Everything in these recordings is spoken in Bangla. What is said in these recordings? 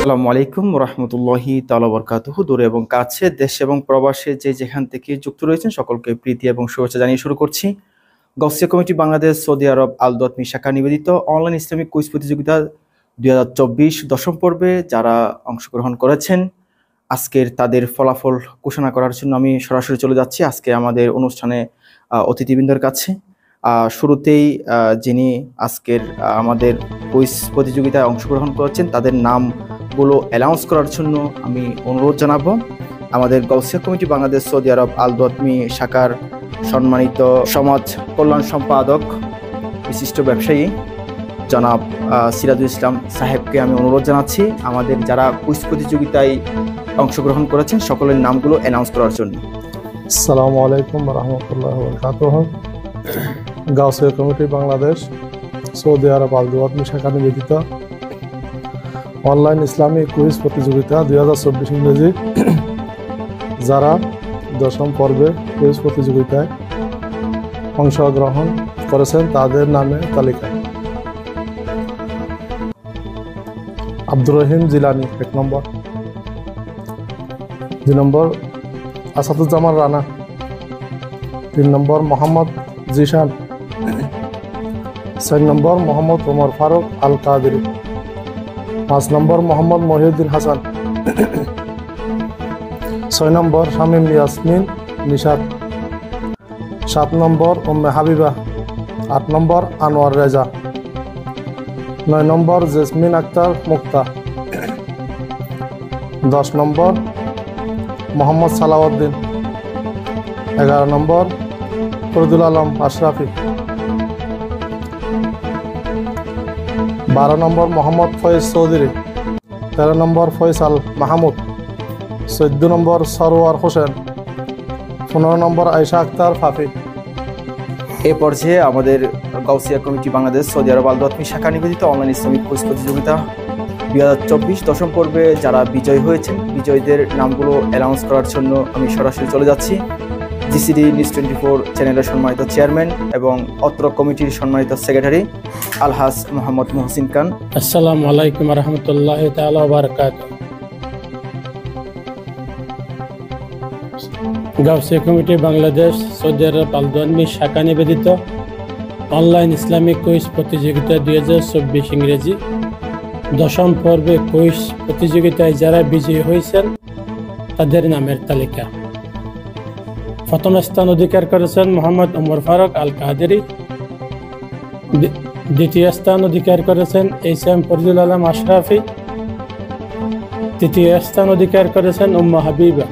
আসসালামু আলাইকুম রহমতুল্লাহি তাআলা বরকাতুহু। দূরে এবং কাছে, দেশ এবং প্রবাসে যে যেখান থেকে যুক্ত রয়েছেন সকলকে প্রীতি এবং শুভেচ্ছা জানিয়ে শুরু করছি গাউসিয়া কমিটি বাংলাদেশ সৌদি আরব আল দতমি শাখা নিবেদিত অনলাইন ইসলামিক কুইজ প্রতিযোগিতা 2024 দশম পর্বে যারা অংশগ্রহণ করেছেন আজকের তাদের ফলাফল ঘোষণা করার জন্য আমি সরাসরি চলে যাচ্ছি আজকে আমাদের অনুষ্ঠানে অতিথিবৃন্দের কাছে। শুরুতেই যিনি আজকের আমাদের কুইজ প্রতিযোগিতায় অংশগ্রহণ করেছেন তাদের নামগুলো অ্যানাউন্স করার জন্য আমি অনুরোধ জানাবো। আমাদের গাউসিয়া কমিটি বাংলাদেশ সৌদি আরব আল দতমি শাখার সম্মানিত সমাজ কল্যাণ সম্পাদক বিশিষ্ট ব্যবসায়ী জনাব সিরাজুল ইসলাম সাহেবকে আমি অনুরোধ জানাচ্ছি আমাদের যারা কুইজ প্রতিযোগিতায় অংশগ্রহণ করেছেন সকলের নামগুলো অ্যানাউন্স করার জন্য। আসসালামু আলাইকুম রহমতুল্লাহি ওয়া বারাকাতুহু। গাউসিয়া কমিটি বাংলাদেশ সৌদি আরব আল দতমি শাখা নিবেদিত অনলাইন ইসলামিক কুইজ প্রতিযোগিতা 2024 ইংরেজি যারা দশম পর্বে কুইজ প্রতিযোগিতায় অংশগ্রহণ করেছেন তাদের নামে তালিকা: আব্দুর রহিম জিলানি 1 নম্বর, 2 নম্বর আসাদুজ্জামান রানা, 3 নম্বর মোহাম্মদ জিশান, 4 নম্বর মোহাম্মদ ওমর ফারুক আল কাদেরি, 5 নম্বর মোহাম্মদ মহিউদ্দিন হাসান, 6 নম্বর শামীম ইয়াসমিন নিশাত, 7 নম্বর উম্মে হাবিবা, 8 নম্বর আনোয়ার রেজা, 9 নম্বর জেসমিন আক্তার মুক্তা, 10 নম্বর মোহাম্মদ সালাউদ্দিন, 11 নম্বর ফরদুল আলম আশরাফি, 12 নম্বর মোহাম্মদ ফয়েজ চৌধুরী, 13 নম্বর ফয়সাল মাহমুদ, 14 নম্বর সরওয়ার হোসেন, 15 নম্বর আয়েশা আক্তার ফাফি। এ পর্যায়ে আমাদের গাউসিয়া কমিটি বাংলাদেশ সৌদি আরব আল দতমি শাখা নিবেদিত অনলাইন ইসলামিক কুইজ প্রতিযোগিতা 2024 দশম পর্বে যারা বিজয়ী হয়েছেন বিজয়ীদের নামগুলো অ্যানাউন্স করার জন্য আমি সরাসরি চলে যাচ্ছি জিসিডি নিউজ 24 চ্যানেলের সম্মানিত চেয়ারম্যান এবং অত্র কমিটির সম্মানিত সেক্রেটারি আলহাজ মোহাম্মদ মুহসিন খান। আসসালামু আলাইকুম রহমতুল্লাহি তাআলা ওয়া বারাকাতুহু। গাউসিয়া কমিটি বাংলাদেশ সৌদি আরব আল দতমি শাখা নিবেদিত অনলাইন ইসলামিক কুইজ প্রতিযোগিতা 2024 ইংরেজি দশম পর্বে কুইজ প্রতিযোগিতায় যারা বিজয়ী হয়েছেন তাদের নামের তালিকা: প্রথম স্থান অধিকার করেছেন মোহাম্মদ ওমর ফারুক আল কাদেরি, দ্বিতীয় স্থান অধিকার করেছেন এইচ.এম. ফরদুল আলম আশরাফি, তৃতীয় স্থান অধিকার করেছেন উম্মে হাবিবা,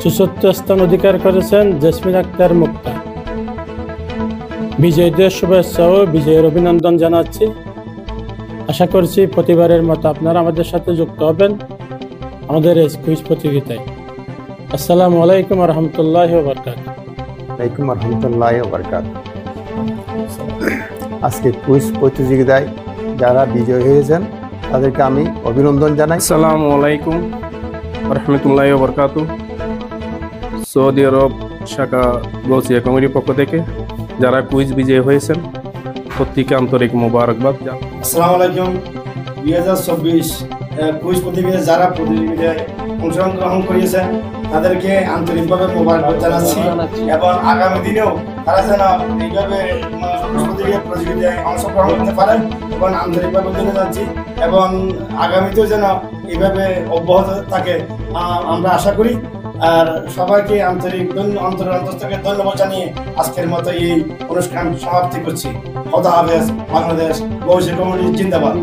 চতুর্থ স্থান অধিকার করেছেন জেসমিন আক্তার মুক্তা। বিজয়ীদের শুভেচ্ছা ও বিজয়ের অভিনন্দন জানাচ্ছি। আশা করছি প্রতিবারের মতো আপনারা আমাদের সাথে যুক্ত হবেন আমাদের এই কুইজ প্রতিযোগিতায়। আসসালামু আলাইকুম রহমতুল্লাহি ওয়া বারাকাতুহু। ওয়ালাইকুম রহমতুল্লাহি ওয়া বারাকাতুহু। আজকে কুইজ প্রতিযোগিতায় যারা বিজয়ী হয়েছেন তাদেরকে আমি অভিনন্দন জানাই। আসসালামু আলাইকুম রহমতুল্লাহি ওয়া বারাকাতুহু। সৌদি আরব শাখা গাউসিয়া কমিটির পক্ষ থেকে যারা কুইজ বিজয়ী হয়েছেন প্রত্যেককে আন্তরিক মোবারকবাদ। আসসালামু আলাইকুম। 2024 কুইজ প্রতিযোগিতায় যারা প্রতিযোগিতায় অংশগ্রহণ করিয়েছেন তাদেরকে আন্তরিকভাবে মোবারকবাদ জানাচ্ছি এবং আগামী দিনেও তারা যেন এইভাবে প্রতিযোগিতায় অংশগ্রহণ করতে পারেন এবং আন্তরিকভাবে জানাচ্ছি এবং আগামীতেও যেন এইভাবে অব্যাহত থাকে আমরা আশা করি। আর সবাইকে আন্তরিক অন্তর থেকে ধন্যবাদ জানিয়ে আজকের মতো এই অনুষ্ঠান সমাপ্তি করছি। খোদা হাফেজ। বাংলাদেশ গাউসিয়া কমিটি জিন্দাবাদ।